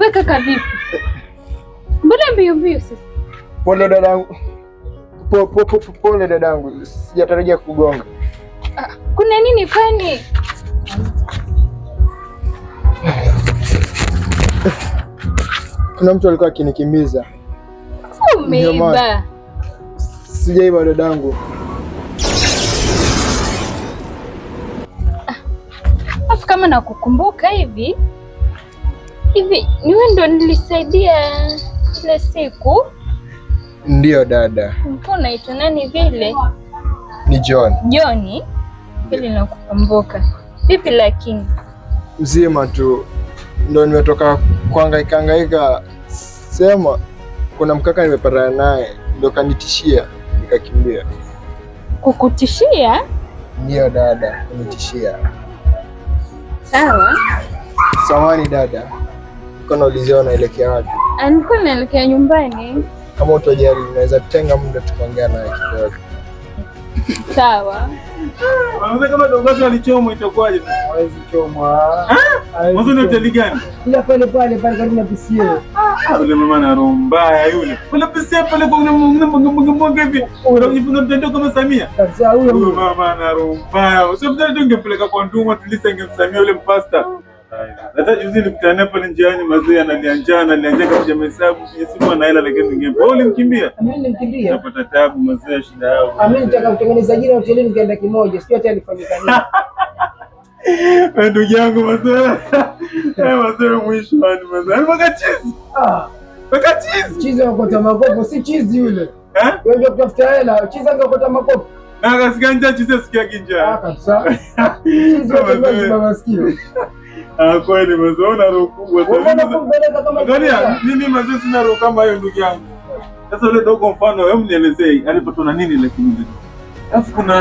We kaka vipi? Mbona mbio mbio sasa? Pole dadangu. Pole dadangu. Sijatarajia kugonga. Kuna nini kwani? Kuna mtu alikuwa akinikimbiza. Umeiba? Sijaiba dadangu. Afu kama nakukumbuka hivi ni wewe ndo nilisaidia ile siku? Ndio dada. Ulikuwa unaitwa nani vile? Ni John. John? Ili nakukumbuka. Vipi lakini? Mzima tu. Ndo nimetoka kuhangaika. Sema kuna mkaka nimepatana naye ndo kanitishia nikakimbia. Kukutishia? Ndio dada, kunitishia. Sawa. Samahani dada. Niko naulizia unaelekea wapi? Nilikuwa naelekea nyumbani. Kama utojali naweza tenga muda tukaongea naye kidogo. Sawa. Wanaona kama dongozi alichomwa itakuwaje? Hawezi chomwa. Mwanzo ni hoteli gani? Ila pale karibu na PCA. Yule mama na roho mbaya yule. Pale PCA pale kwa mnamwanga hivi. Unajifunza mtendo kama Samia. Sasa huyo mama na roho mbaya. Sio mtendo ungempeleka kwa Nduma tulisa ingemsamia yule mpasta. Hata juzi nilikutana pale njiani mazee ananianjaa katika hesabu kwenye simu na hela lakini ningempa. Wewe ulimkimbia? Mimi nilimkimbia. Napata taabu mazee shida yao. Mimi nitaka kutengeneza jina hotelini nikaenda kimoja. Sio hata alifanyika nini. Ndugu yangu mazee. Mazee mwisho ni mazee. Mpaka chizi. Mpaka chizi. Chizi anakota makopo, si chizi yule. Wewe kutafuta hela, chizi anakota makopo. Na akasikia njaa chizi asikia kinjaa. Kabisa. Chizi anakota masikio. Kweli mazee una roho kubwa sana. Unaona kumpeleka kama angalia mimi mazee sina roho kama hiyo ndugu yangu. Sasa yule dogo mfano wewe mnielezee alipatwa na nini lakini. Alafu kuna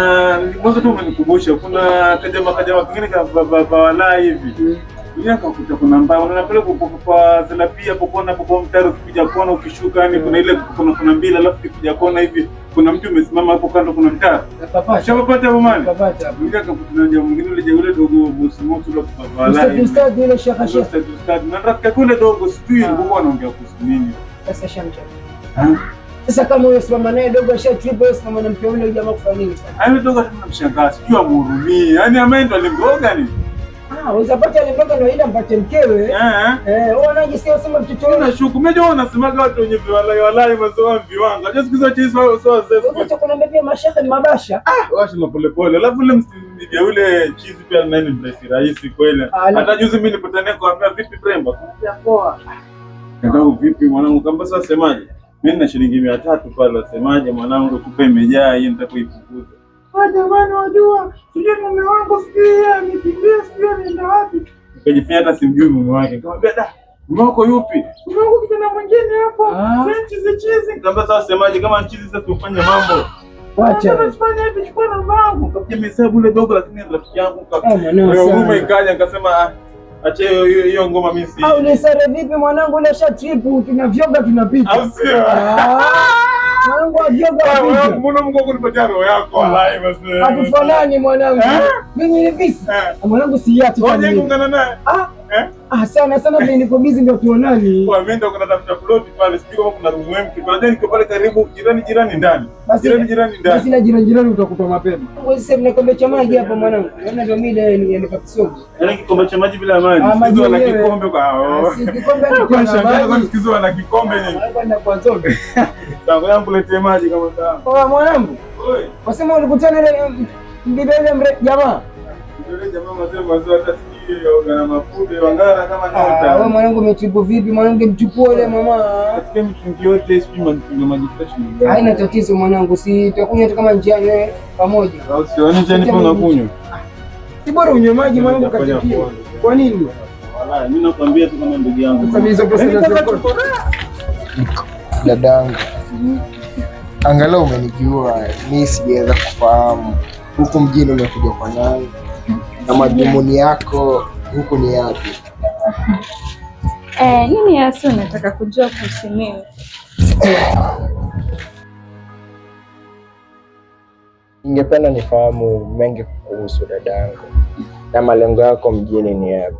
mwanzo tu umenikumbusha kuna kajama kingine kama walai hivi. Yule akakuta kuna mbao unapeleka kwa Zelapia popo mtaro ukija kuona ukishuka yani kuna ile kuna mbili alafu ukija kuona hivi kuna mtu umesimama hapo kando kuna mtaa. Shapata hapo mali. Yule akakuta jambo mwingine yule dogo bosi moto yule kwa walai. Ustadi ile shaka. Ustadi na rafiki kule dogo sijui alikuwa anaongea kuhusu nini. Sasa shamcha. Sasa kama wewe simama naye dogo asha trip wewe simama na mke yule jamaa kufanya nini sasa? Yule dogo tunamshangaa sijui amhurumie. Yaani ameenda alimroga nini? Unapata alimroga ndio ile mpate mkewe. Wewe unajisikia sema mtoto wewe unashuku. Mimi ndio nasemaga watu wenye walai mazoa viwanga. Just kiza chizi sio zefu. Unataka kuniambia mashaka ni mabasha? Washi mapole. Alafu ile msidia ule chizi pia nani mrahisi rahisi kweli. Hata juzi mimi nilipotania kuambia vipi Premba? Kuambia poa. Ndio vipi mwanangu kamba sasa semaje? Mimi na shilingi 300 pale semaje mwanangu tupe imejaa hii nitakuipunguza. Jamani wajua, sije mume wangu sikia nikimbia sio nenda wapi. Nikajifanya hata simjui mume wake. Nikamwambia da, mume wako yupi? Mume wangu kijana mwingine hapo. Chizi. Nikamwambia sasa semaje kama chizi sasa tufanye mambo. Wacha. Tunafanya hivi chukua namba yangu. Kapiga hesabu ile dogo lakini rafiki yangu mume ikaja nikasema acha hiyo ngoma mimi si. Au ni sare vipi mwanangu ile sha trip tunavyoga tunapita. Au sio? Mwanangu avyoga. Mbona Mungu akunipatia roho yako wallahi basi. Hatufanani mwanangu. Mimi ni visi. Mwanangu si yati. Ngoja kuungana naye. Sana mimi niko busy ndio tuonani. Kwa mimi ndio kuna tafuta plot pale sijui kama kuna room empty. Baadaye niko pale karibu jirani ndani. Jirani ndani. Basi na jirani utakuta mapema. Wewe sasa mna kikombe cha maji hapa mwanangu. Naona ndio mimi niende kwa kisogo. Yaani kikombe cha maji bila maji. Sikizwa na kikombe kwa. Si kikombe ni kwa shangani kwa sikizwa na kikombe nini. Kwenda kwa zote. Sasa yangu lete maji kama sawa. Poa mwanangu. Oi. Wasema ulikutana ile mbibele jamaa. Yule jamaa mazee hata na mafude wangara kama nyota. Wewe mwanangu umetibu vipi mwanangu mchukue ile mama? Katika mtungi yote sijui maji fresh ni. Haina tatizo mwanangu, si tutakunywa hata kama njiani wewe pamoja. Au sio njiani pa unakunywa? Si bora unywe maji mwanangu katikia. Kwa nini? Wallahi mimi nakwambia tu kama ndugu yangu. Sasa hizo pesa zako. Dadangu. Angalau umenijua, mimi sijaweza kufahamu. Huku mjini umekuja kwa nani? Na madhumuni yako huku ni yapi? Nini hasa unataka kujua kuhusu mimi? Ningependa nifahamu mengi kuhusu dadangu na malengo yako mjini ni yapi?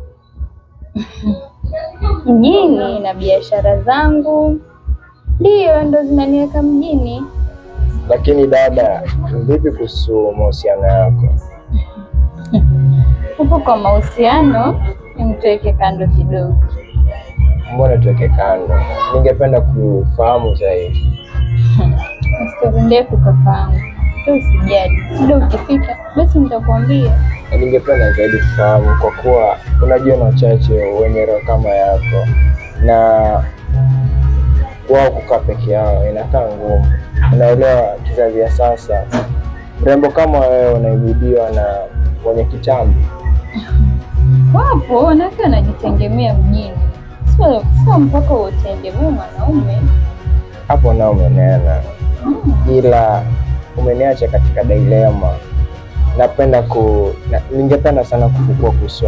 Mjini na biashara zangu ndio ndo zinaniweka mjini. Lakini dada, vipi kuhusu mahusiano yako? Huko kwa mahusiano nimtuweke kando kidogo. Mbona tuweke kando? Ningependa kufahamu zaidi. Stori ndefu kakangu, usijali, muda ukifika basi nitakwambia. Ningependa zaidi kufahamu kwa kuwa unajua na wachache wenye roho kama yako, na wao kukaa peke yao inakaa ngumu. Unaelewa kizazi vya sasa, mrembo kama wewe unaibudiwa na mwenye kitambi. Wapo wanawake wanajitegemea mjini, sio mpaka utegemee mwanaume. Hapo nao umenena, ila umeniacha katika dilema. Ningependa sana kufukua kuhusu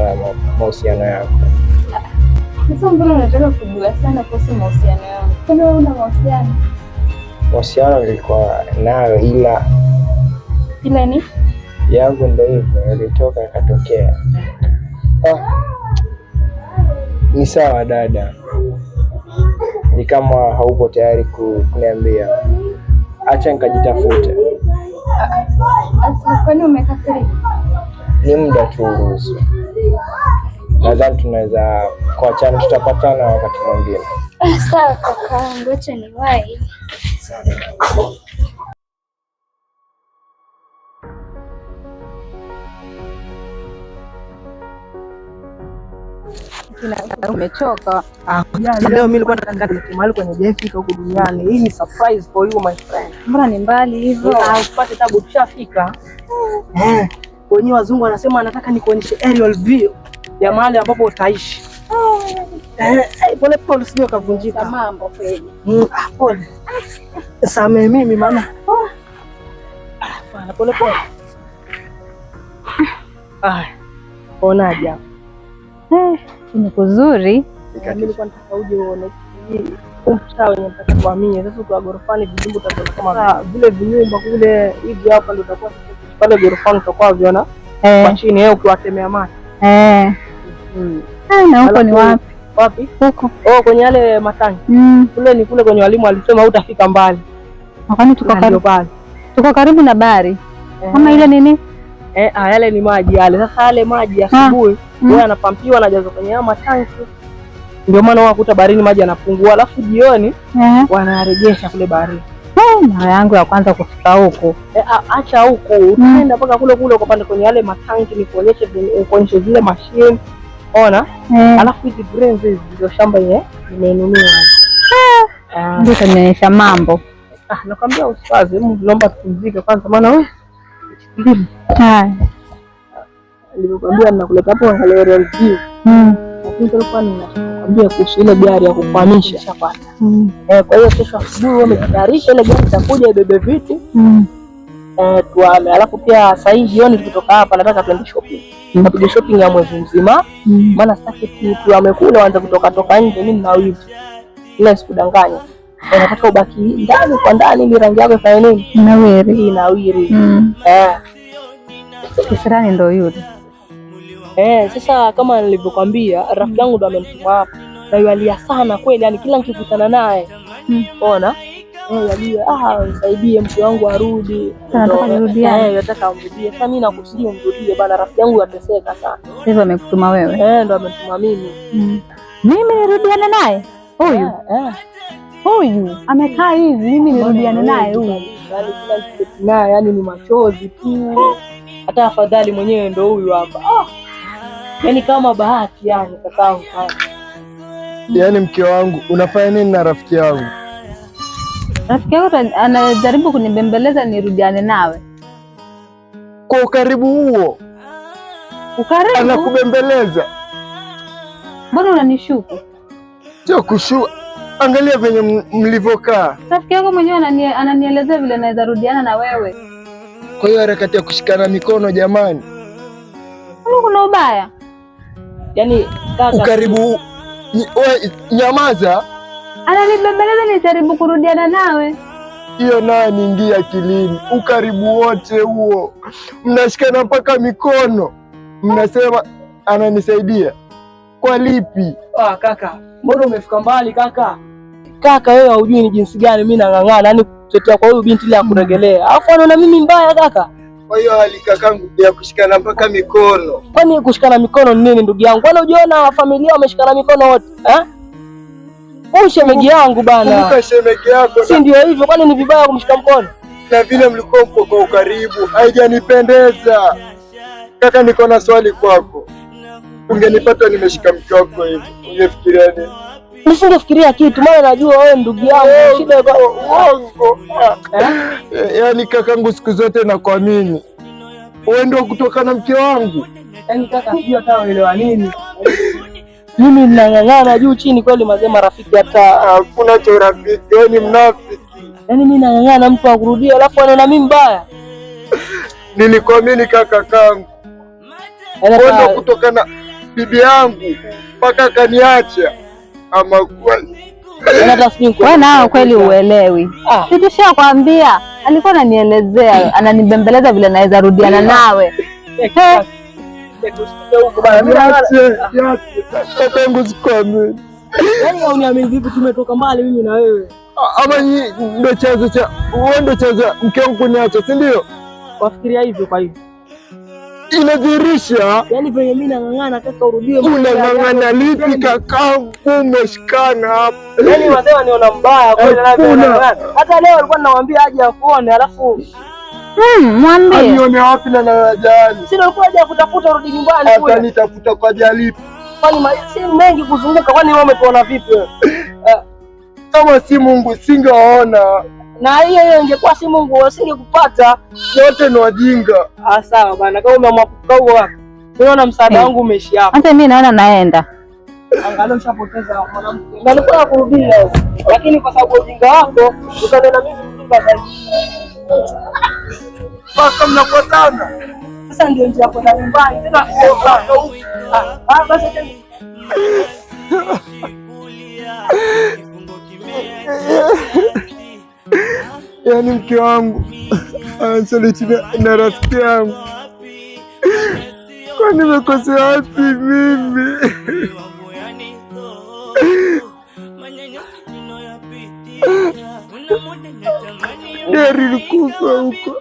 mahusiano yako. Sasa mbona unataka kujua sana kuhusu mahusiano yangu? Kwani wewe una mahusiano? Mahusiano nilikuwa nayo, ila ni yangu ndio hivyo, ilitoka ikatokea. Ni sawa dada, ni kama haupo tayari kuniambia, acha nikajitafuta. Kwani umekasirika? Ni muda tu uruhusu. Nadhani tunaweza kuachana, tutapatana wakati mwingine. Sawa kakaangu, acha niwahi. Umechoka? Leo mimi nilikuwa nataka nifike mahali kwenye jefika huko duniani. Hii ni surprise for you my friend. Mbona ni mbali hivyo? Upate tabu, tushafika. Wenyewe wazungu wanasema wanataka nikuonyeshe aerial view ya mahali ambapo utaishi. Pole pole usije ukavunjika. Mambo kweli. Pole. Samee mimi maana. Pole pole. Onaje hapo? Ni kuzuri. Mimi nilikuwa nataka uje uone mtaa wenye mpaka kuhamia. Sasa kwa gorofani vijumba utaona kama vile vinyumba kule hivi, hapa ndio utakuwa pale gorofani utakuwa viona kwa chini wewe ukiwatemea macho. Na huko ni wapi? Wapi? Huko. Kwenye yale matangi. Kule ni kule kwenye walimu alisema hutafika mbali. Kwani tuko karibu pale? Tuko karibu na bahari. Kama ile nini? Yale ni maji yale. Sasa yale maji asubuhi wewe anapampiwa anajazwa kwenye matanki. Ndio maana wakuta baharini maji yanapungua, alafu jioni wanarejesha kule baharini. Mara yangu ya kwanza kufika huko. Acha huko, utaenda mpaka kule ukapanda kwenye yale matanki nikuonyeshe zile machine. Ona? Alafu hizi brains hizi ndio shamba yenyewe nimenunua. Ndio kanionyesha mambo. Nakwambia usiwaze, naomba tupumzike kwanza maana wewe. Nilikwambia ninakuleta hapo angalia real view. Lakini tulikuwa ninakwambia kuhusu ile gari ya kufahamisha shapata. Kwa hiyo kesho asubuhi wewe umetayarisha ile gari itakuja ibebe vitu. Tuame. Alafu pia saa hii jioni tukitoka hapa nataka tuende shopping. Tupige shopping ya mwezi mzima. Maana sitaki tuame kule waanze kutoka nje, mimi nina wivu. Ila sikudanganya. Nataka ubaki ndani kwa ndani ili rangi yako ifanye nini? Inawiri. Kisirani ndo yule. Sasa kama nilivyokuambia rafiki yangu ndo amenituma hapa. Na yualia sana kweli, yani kila nikikutana naye. Ona? Yalia, nisaidie mke wangu arudi. Nataka nirudia. Nataka amrudie. Sasa mimi nakusudia mrudie bana, rafiki yangu ateseka sana. Hivyo amekutuma wewe? Ndo amenituma mimi. Mimi nirudiane naye? Huyu amekaa hivi, mimi nirudiane naye huyu? Yani ni machozi tu. Hata afadhali mwenyewe ndo huyu hapa. Yani kama bahati yani kakaangu. Yaani mke wangu, unafanya nini na rafiki yangu? Rafiki yako anajaribu kunibembeleza nirudiane nawe. Kwa ukaribu huo? Ukaribu? Anakubembeleza. Mbona unanishuku? Sio kushuku. Angalia venye mlivyokaa. Rafiki yako mwenyewe ananielezea vile naweza rudiana na wewe. Kwa hiyo harakati ya kushikana mikono jamani. Kuna ubaya? Yaani kaka ukaribu wewe nyamaza. Ananibembeleza nijaribu kurudiana nawe. Hiyo nayo niingia akilini. Ukaribu wote huo. Mnashikana mpaka mikono. Mnasema ananisaidia. Kwa lipi? Kaka Mbona umefika mbali kaka? Kaka wewe hujui ni jinsi gani mimi nang'ang'ana yani kutetea kwa huyu binti ile ya kuregelea. Alafu anaona mimi mbaya kaka. Kwa hiyo hali kakangu ya kushikana mpaka mikono. Kwani kushikana mikono ni nini ndugu yangu? Kwani unajiona familia wameshikana mikono wote? Huyu shemeji yangu bana. Kumbuka shemeji yako. Si ndio hivyo, kwani ni vibaya kumshika mkono? Na vile mlikuwa mpo kwa ukaribu, haijanipendeza. Kaka, niko na swali kwako. Ungenipata nimeshika mke wako hivi, ungefikiria nini? Nisingefikiria kitu, maana najua wewe ndugu yangu shida kwa uongo. Yaani kakangu, siku zote nakuamini. Wewe ndio kutoka na mke wangu. Yaani kaka, sijui hata uelewa nini. Mimi ninang'ang'ana juu chini kweli mazee, marafiki hata hakuna cha rafiki, wewe ni mnafiki. Yaani mimi nang'ang'ana mtu akurudia alafu anaona mimi mbaya. Nilikuamini kakangu. Wewe ndio kutoka na bibi yangu mpaka kaniacha. Ama kweli. Wewe nao kweli uelewi. Situshakwambia, alikuwa ananielezea, ananibembeleza vile naweza rudiana nawe. Kakangu, sikwamini. Yaani uniamini vipi? Tumetoka mbali mimi na wewe. Ama ndio chanzo cha uondo cha mke wangu kuniacha, si ndio? Wafikiria hivyo kwa hivyo. Inadhihirisha yaani venye mimi nang'ang'ana kaka urudie. Unang'ang'ana lipi kakangu? Umeshikana hapa. Yaani wazee waniona mbaya kwa hiyo nang'ang'ana. Hata leo alikuwa anamwambia aje afuone alafu mwambie. Anione wapi na najani. Sina alikuwa aje kutafuta urudi nyumbani kule. Hata nitafuta kwa jalipi. Kwani si mengi kuzunguka, kwani wewe umetuona vipi wewe? Kama si Mungu singeona. Na hiyo ingekuwa si Mungu wasingekupata. Yote ni wajinga. Sawa bana, kama umeamua kukaa huko wapi? Unaona msaada wangu umeishi hapa. Hata mimi naona naenda. Angalau ushapoteza mwanamke. Na nilikuwa nakurudia. Lakini kwa sababu ujinga wako ukanena mimi kutunga zaidi. Baka mnafuatana. Sasa ndio njia ya kwenda nyumbani. Tena basi yaani mke wangu anasaliti na rafiki yangu. Kwa nimekosea wapi mimi? Gari likufa huko,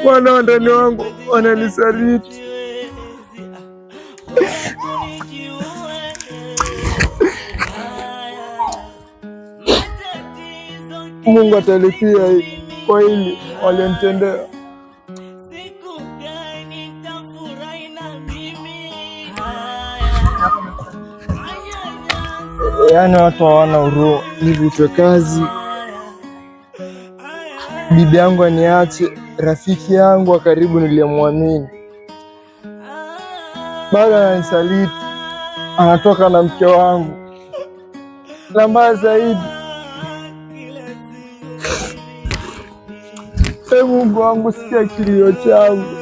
wana wandani wangu wananisaliti. Mungu atalipia kwa hili walionitendea. Yaani watu hawana huruma. Nivutwe kazi, bibi yangu aniache, rafiki yangu wa karibu niliyemwamini bado ananisaliti, anatoka na mke wangu. Na mbaya zaidi, Mungu wangu, sikia kilio changu.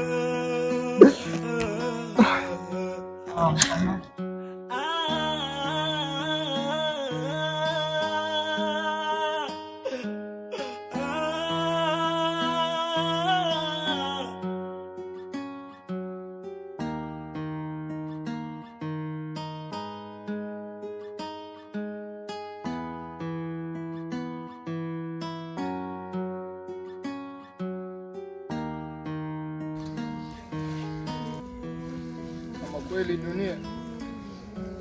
Kweli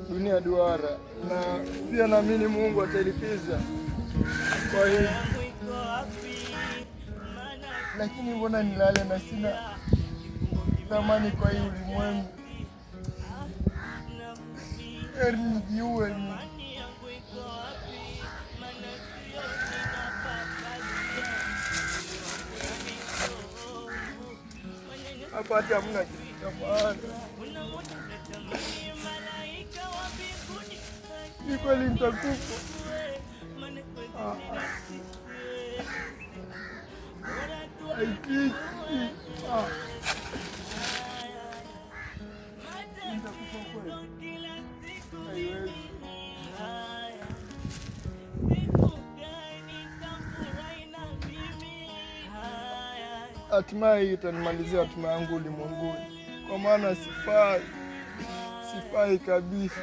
dunia duara, na pia naamini Mungu atalipiza kwa hiyo. Lakini mbona nilale na sina thamani kwa hii ulimwengu? Heri nijiue mimi. Hapa hata hamna kitu cha maana. Ni kweli nitakufa. Haifiki. Nitakufa kweli. Haiwezi. Hatimaye hii itanimalizia hatima yangu ulimwenguni, kwa maana sifai kabisa.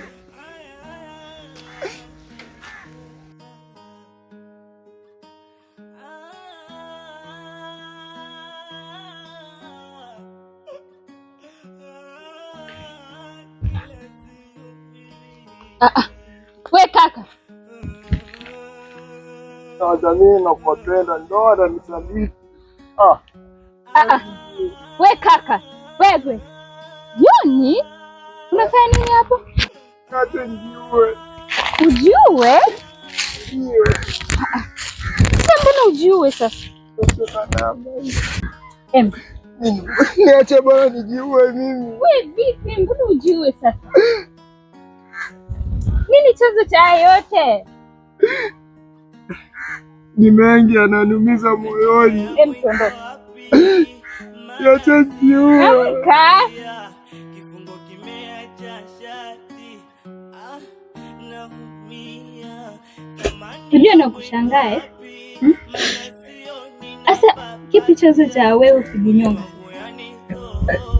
We kaka. Mimi nakupenda, ndo ananisaliti. We kaka. Wewe. Joni? Unafanya nini hapo? Acha nijue. Ujue? Mbona ujue sasa? Niache bwana nijue mimi. We vipi? Mbona ujue sasa? Nini chanzo cha haya yote? Ni mengi yananiumiza moyoni. Tuondoke. Niache nijue. Amka. Unajua na kushangae. Asa kipi chanzo cha wewe kujinyonga?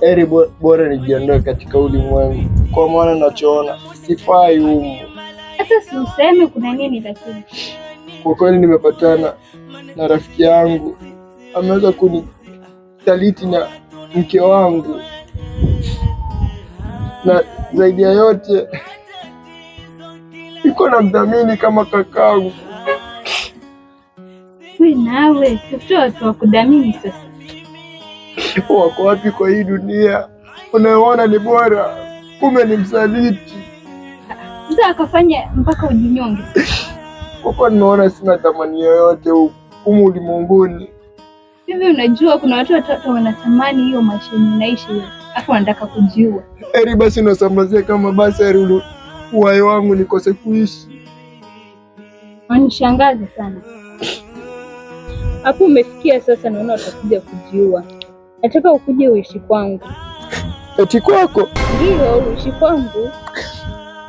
Eri bora nijiondoe katika ulimwengu, kwa maana nachoona sifai humu. Sasa si useme kuna nini lakini. Kwa kweli nimepatana na rafiki yangu, ameweza kunisaliti na mke wangu, na zaidi ya yote niko na mdhamini kama kakangu. Wewe nawe tafuta watu wa kudhamini sasa. Wako wapi kwa hii dunia? Unaona ni bora, kumbe ni msaliti. Sasa akafanya mpaka ujinyonge. Kwa kuwa nimeona sina thamani yoyote humu ulimwenguni. Hivi unajua kuna watu wanatamani hiyo maisha unaishi wewe, afu wanataka kujiua. Eri basi unasambazia kama basi eri uhai wangu nikose kuishi. Wanishangaza sana. Hapo umefikia sasa, naona utakuja kujiua. Nataka ukuje uishi kwangu. Eti kwako? Ndio, uishi kwangu.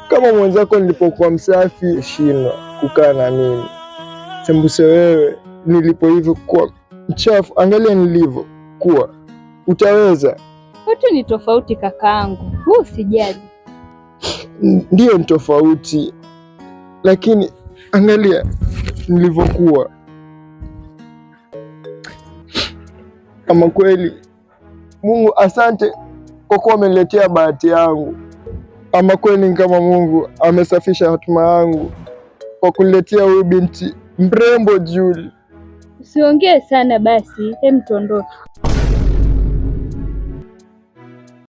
Kama mwenzako nilipokuwa msafi, shindwa kukaa na mimi. Sembuse wewe nilipo hivyo kuwa mchafu, angalia nilivyo kuwa. Utaweza? Watu ni tofauti kakaangu, wewe usijali. Ndio ni tofauti, lakini angalia nilivyokuwa. Kama kweli Mungu, asante kwa kuwa ameniletea bahati yangu. Ama kweli kama Mungu amesafisha hatima yangu kwa kuniletea huyu binti mrembo Julie. Usiongee sana basi, hem tuondoke.